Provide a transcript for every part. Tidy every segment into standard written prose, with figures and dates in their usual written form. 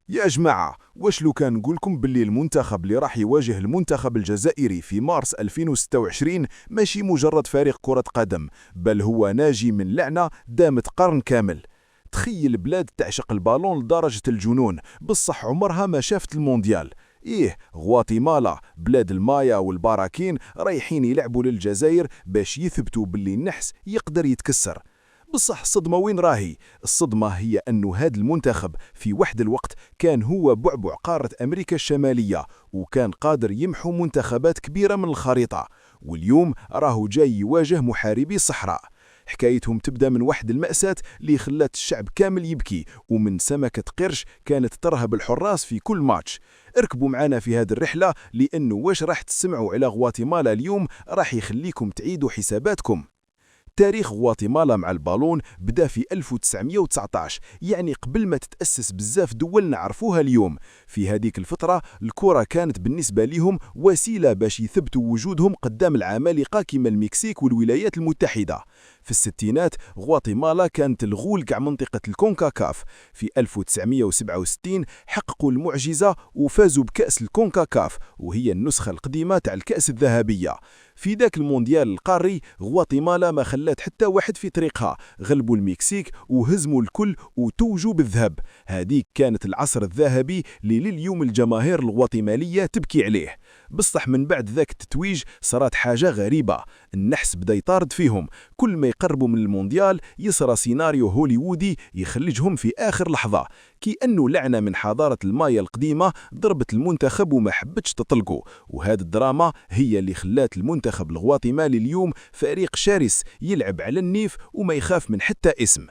يا جماعة، واش لو كان نقولكم باللي المنتخب اللي راح يواجه المنتخب الجزائري في مارس 2026 ماشي مجرد فريق كرة قدم، بل هو ناجي من لعنة دامت قرن كامل. تخيل بلاد تعشق البالون لدرجة الجنون، بصح عمرها ما شافت المونديال. غواتيمالا بلاد المايا والباراكين رايحين يلعبوا للجزائر باش يثبتوا باللي النحس يقدر يتكسر. بصح الصدمة وين راهي؟ الصدمة هي أنه هذا المنتخب في واحد الوقت كان هو بعبع قارة أمريكا الشمالية، وكان قادر يمحو منتخبات كبيرة من الخريطة، واليوم راهو جاي يواجه محاربي الصحراء. حكايتهم تبدأ من واحد المأساة اللي خلت الشعب كامل يبكي، ومن سمكة قرش كانت ترهب الحراس في كل ماتش. اركبوا معنا في هذه الرحلة، لأنه واش راح تسمعوا على غواتيمالا اليوم راح يخليكم تعيدوا حساباتكم. تاريخ غواتيمالا مع البالون بدأ في 1919، يعني قبل ما تتأسس بزاف دول نعرفوها اليوم. في هذيك الفترة الكرة كانت بالنسبة لهم وسيلة باش يثبتوا وجودهم قدام العمالقة كما المكسيك والولايات المتحدة. في الستينات غواتيمالا كانت الغول كاع منطقة الكونكاكاف. في 1967 حققوا المعجزة وفازوا بكأس الكونكاكاف، وهي النسخة القديمة تاع الكأس الذهبية. في ذاك المونديال القاري غواتيمالا ما خلات حتى واحد في طريقها، غلبوا المكسيك وهزموا الكل وتوجوا بالذهب. هذيك كانت العصر الذهبي اللي لليوم الجماهير الغواتيمالية تبكي عليه. بصح من بعد ذاك التتويج صارت حاجة غريبة، النحس بدا يطارد فيهم. كل ما يقربوا من المونديال يصرى سيناريو هوليوودي يخلجهم في آخر لحظة، كأنه لعنة من حضارة المايا القديمة ضربت المنتخب وما حبتش تطلقه. وهذه الدراما هي اللي خلات المنتخب الغواتيمالي اليوم فريق شرس يلعب على النيف وما يخاف من حتى اسم.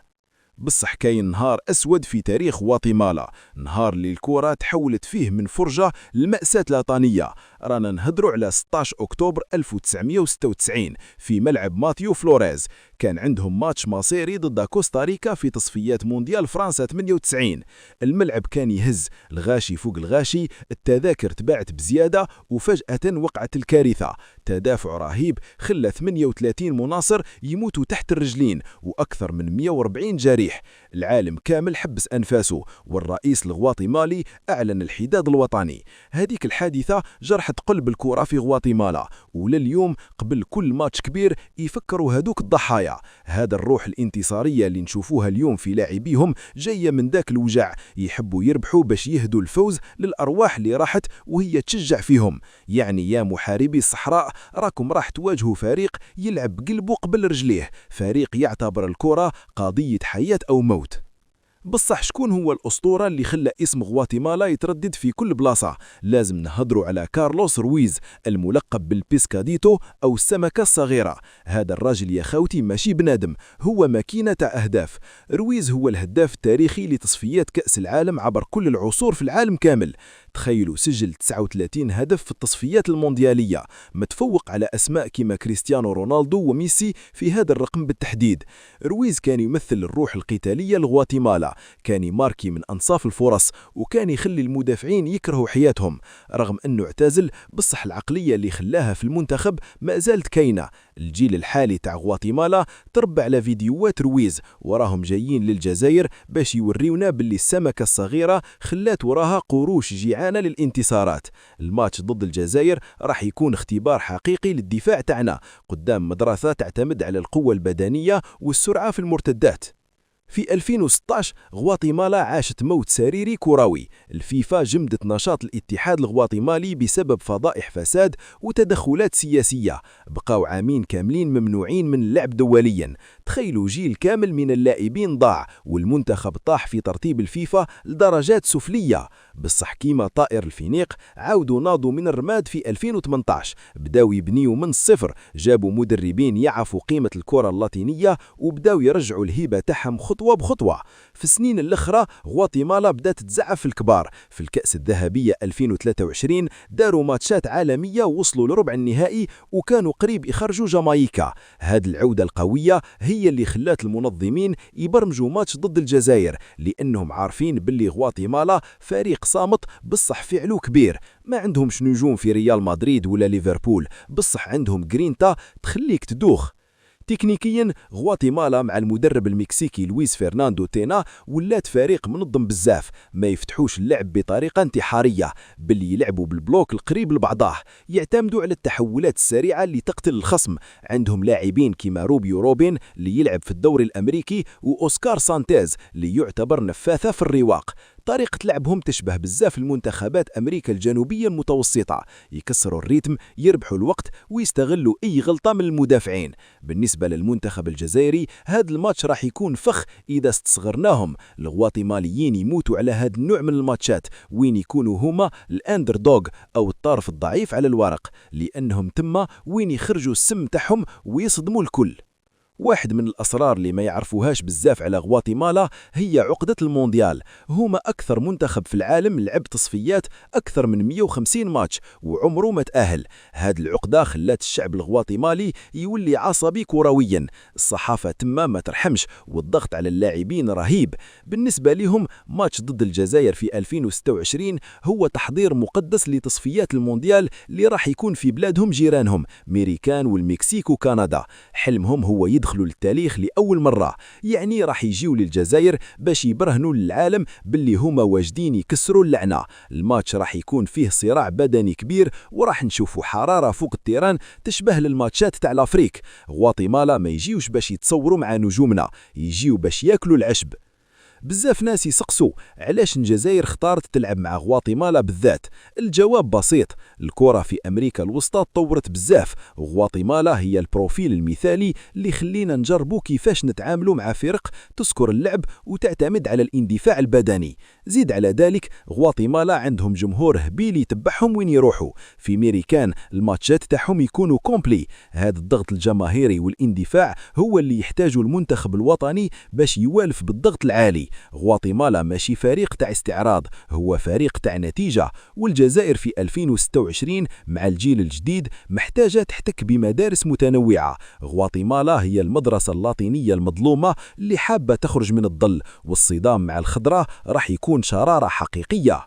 بصح كاين نهار أسود في تاريخ غواتيمالا، نهار اللي الكرة تحولت فيه من فرجة لمأساة لطانية. رانا نهضروا على 16 أكتوبر 1996 في ملعب ماتيو فلوريز. كان عندهم ماتش مصيري ضد كوستاريكا في تصفيات مونديال فرنسا 98. الملعب كان يهز، الغاشي فوق الغاشي، التذاكر تباعت بزيادة، وفجأة وقعت الكارثة. تدافع رهيب خلى 38 مناصر يموتوا تحت الرجلين، وأكثر من 140 جريح. العالم كامل حبس أنفاسه، والرئيس الغواتيمالي أعلن الحداد الوطني. هذيك الحادثة جرحت قلب الكرة في غواتيمالا، ولليوم قبل كل ماتش كبير يفكروا هذوك الضحايا. هذا الروح الانتصارية اللي نشوفوها اليوم في لاعبيهم جاية من ذاك الوجع، يحبوا يربحوا باش يهدوا الفوز للأرواح اللي راحت وهي تشجع فيهم. يعني يا محاربي الصحراء، راكم راح تواجهوا فريق يلعب قلبه قبل رجليه، فريق يعتبر الكرة قضية حياة أو موت. بصح شكون هو الأسطورة اللي خلى اسم غواتيمالا يتردد في كل بلاصة؟ لازم نهضروا على كارلوس رويز، الملقب بالبيسكاديتو أو السمكة الصغيرة. هذا الراجل يا خوتي ماشي بنادم، هو ماكينة أهداف. رويز هو الهداف التاريخي لتصفيات كأس العالم عبر كل العصور في العالم كامل. تخيلوا سجل 39 هدف في التصفيات المونديالية، متفوق على أسماء كما كريستيانو رونالدو وميسي في هذا الرقم بالتحديد. رويز كان يمثل الروح القتالية لغواتيمالا، كان يماركي من أنصاف الفرص، وكان يخلي المدافعين يكرهوا حياتهم. رغم أنه اعتزل، بصح العقلية اللي خلاها في المنتخب ما زالت كاينة. الجيل الحالي تاع غواتيمالا تربى على فيديوهات رويز، وراهم جايين للجزائر باش يوريونا باللي السمكة الصغيرة خلات وراها قروش جيعانة للانتصارات. الماتش ضد الجزائر راح يكون اختبار حقيقي للدفاع تاعنا قدام مدرسة تعتمد على القوة البدنية والسرعة في المرتدات. في 2016 غواتيمالا عاشت موت سريري كروي. الفيفا جمدت نشاط الاتحاد الغواتيمالي بسبب فضائح فساد وتدخلات سياسية. بقاو عامين كاملين ممنوعين من اللعب دوليا. تخيلوا جيل كامل من اللاعبين ضاع، والمنتخب طاح في ترتيب الفيفا لدرجات سفلية. بصح كيما طائر الفينيق عاودوا ناضوا من الرماد في 2018، بداو يبنيوا من الصفر، جابوا مدربين يعرفوا قيمة الكرة اللاتينية وبداو يرجعوا الهيبة تاعهم خطوة بخطوة. في السنين الأخرى غواتيمالا بدات تزعف في الكبار. في الكأس الذهبية 2023 داروا ماتشات عالمية ووصلوا لربع النهائي، وكانوا قريب يخرجوا جامايكا. هذه العودة القوية هي اللي خلات المنظمين يبرمجوا ماتش ضد الجزائر، لأنهم عارفين باللي غواتيمالا فريق صامت بصح فعله كبير. ما عندهمش نجوم في ريال مدريد ولا ليفربول، بصح عندهم جرينتا تخليك تدوخ. تكنيكيا غواتيمالا مع المدرب المكسيكي لويس فرناندو تينا ولات فريق منظم بزاف، ما يفتحوش اللعب بطريقة انتحارية، بل يلعبوا بالبلوك القريب لبعضاه، يعتمدوا على التحولات السريعة اللي تقتل الخصم. عندهم لاعبين كيما روبيو روبين اللي يلعب في الدوري الأمريكي وأوسكار سانتيز اللي يعتبر نفاثة في الرواق. طريقة لعبهم تشبه بزاف المنتخبات أمريكا الجنوبية المتوسطة، يكسروا الريتم، يربحوا الوقت ويستغلوا أي غلطة من المدافعين. بالنسبة للمنتخب الجزائري هذا الماتش راح يكون فخ إذا استصغرناهم. الغواطيماليين يموتوا على هذا النوع من الماتشات وين يكونوا هما الأندردوغ أو الطرف الضعيف على الورق، لأنهم تما وين يخرجوا السم تاعهم ويصدموا الكل. واحد من الأسرار اللي ما يعرفوهاش بزاف على غواتيمالا هي عقدة المونديال. هما أكثر منتخب في العالم لعب تصفيات أكثر من 150 ماتش وعمره ما تأهل. هاد العقدة خلات الشعب الغواتيمالي يولي عصبي كرويا، الصحافة تما ما ترحمش والضغط على اللاعبين رهيب. بالنسبة لهم ماتش ضد الجزائر في 2026 هو تحضير مقدس لتصفيات المونديال اللي راح يكون في بلادهم جيرانهم ميريكان والمكسيك وكندا. حلمهم هو يدخلوا للتاريخ لأول مرة، يعني راح يجيوا للجزائر باش يبرهنوا للعالم باللي هما واجدين يكسروا اللعنة. الماتش راح يكون فيه صراع بدني كبير وراح نشوفوا حرارة فوق التيران تشبه للماتشات تاع الأفريق. غواتيمالا ما يجيوش باش يتصوروا مع نجومنا، يجيوا باش ياكلوا العشب. بزاف ناس يسقسوا علاش الجزائر اختارت تلعب مع غواتيمالا بالذات. الجواب بسيط، الكرة في أمريكا الوسطى تطورت بزاف، وغواتيمالا هي البروفيل المثالي اللي خلينا نجربوا كيفاش نتعاملوا مع فرق تسكر اللعب وتعتمد على الاندفاع البدني. زيد على ذلك غواتيمالا عندهم جمهور هبيل يتبعهم وين يروحوا. في ميريكان الماتشات تاعهم يكونوا كومبلي، هذا الضغط الجماهيري والاندفاع هو اللي يحتاجه المنتخب الوطني باش يوالف بالضغط العالي. غواتيمالا ماشي فريق تاع استعراض، هو فريق تاع نتيجة، والجزائر في 2026 مع الجيل الجديد محتاجة تحتك بمدارس متنوعة. غواتيمالا هي المدرسة اللاتينية المظلومة اللي حابة تخرج من الظل، والصدام مع الخضراء راح يكون شرارة حقيقية.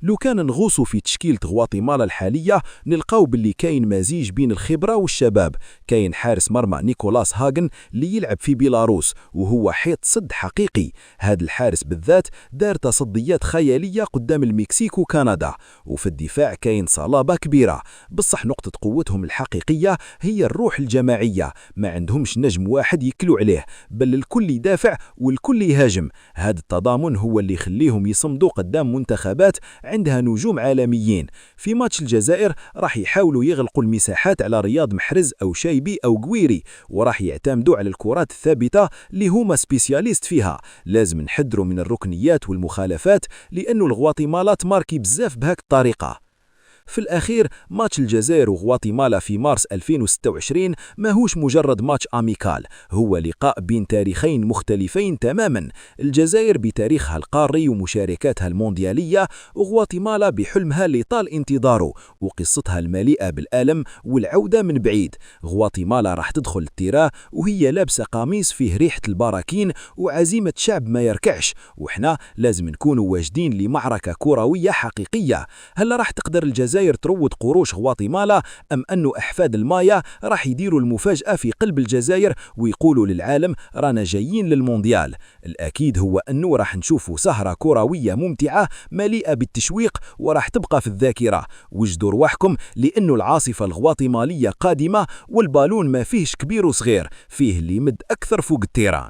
لو كان نغوصوا في تشكيلة غواتيمالا الحالية نلقاو باللي كاين مزيج بين الخبرة والشباب. كاين حارس مرمى نيكولاس هاغن اللي يلعب في بيلاروس وهو حيط صد حقيقي، هذا الحارس بالذات دار تصديات خيالية قدام المكسيك وكندا. وفي الدفاع كاين صلابة كبيرة، بصح نقطة قوتهم الحقيقية هي الروح الجماعية، ما عندهمش نجم واحد يكلوا عليه، بل الكل يدافع والكل يهاجم. هذا التضامن هو اللي يخليهم يصمدوا قدام منتخبات عندها نجوم عالميين. في ماتش الجزائر راح يحاولوا يغلقوا المساحات على رياض محرز أو شايبي أو قويري، وراح يعتمدوا على الكرات الثابتة اللي هما سبيسياليست فيها. لازم نحذروا من الركنيات والمخالفات لأنه الغواتيمالا تماركي بزاف بهاك الطريقة. في الأخير ماتش الجزائر وغواتيمالا في مارس 2026 ماهوش مجرد ماتش أميكال، هو لقاء بين تاريخين مختلفين تماما. الجزائر بتاريخها القاري ومشاركاتها المونديالية، وغواتيمالا بحلمها اللي طال انتظاره وقصتها المليئة بالألم والعودة من بعيد. غواتيمالا راح تدخل التيراه وهي لابسة قميص فيه ريحة البراكين وعزيمة شعب ما يركعش، وإحنا لازم نكونوا واجدين لمعركة كروية حقيقية. هل راح تقدر الجزائر تروض قروش غواتيمالا، أم أنه أحفاد المايا راح يديروا المفاجأة في قلب الجزائر ويقولوا للعالم رانا جايين للمونديال؟ الأكيد هو أنه راح نشوفوا سهرة كروية ممتعة مليئة بالتشويق وراح تبقى في الذاكرة. وجدوا رواحكم لأنه العاصفة الغواتيمالية قادمة، والبالون ما فيهش كبير وصغير، فيه اللي يمد أكثر فوق التيران.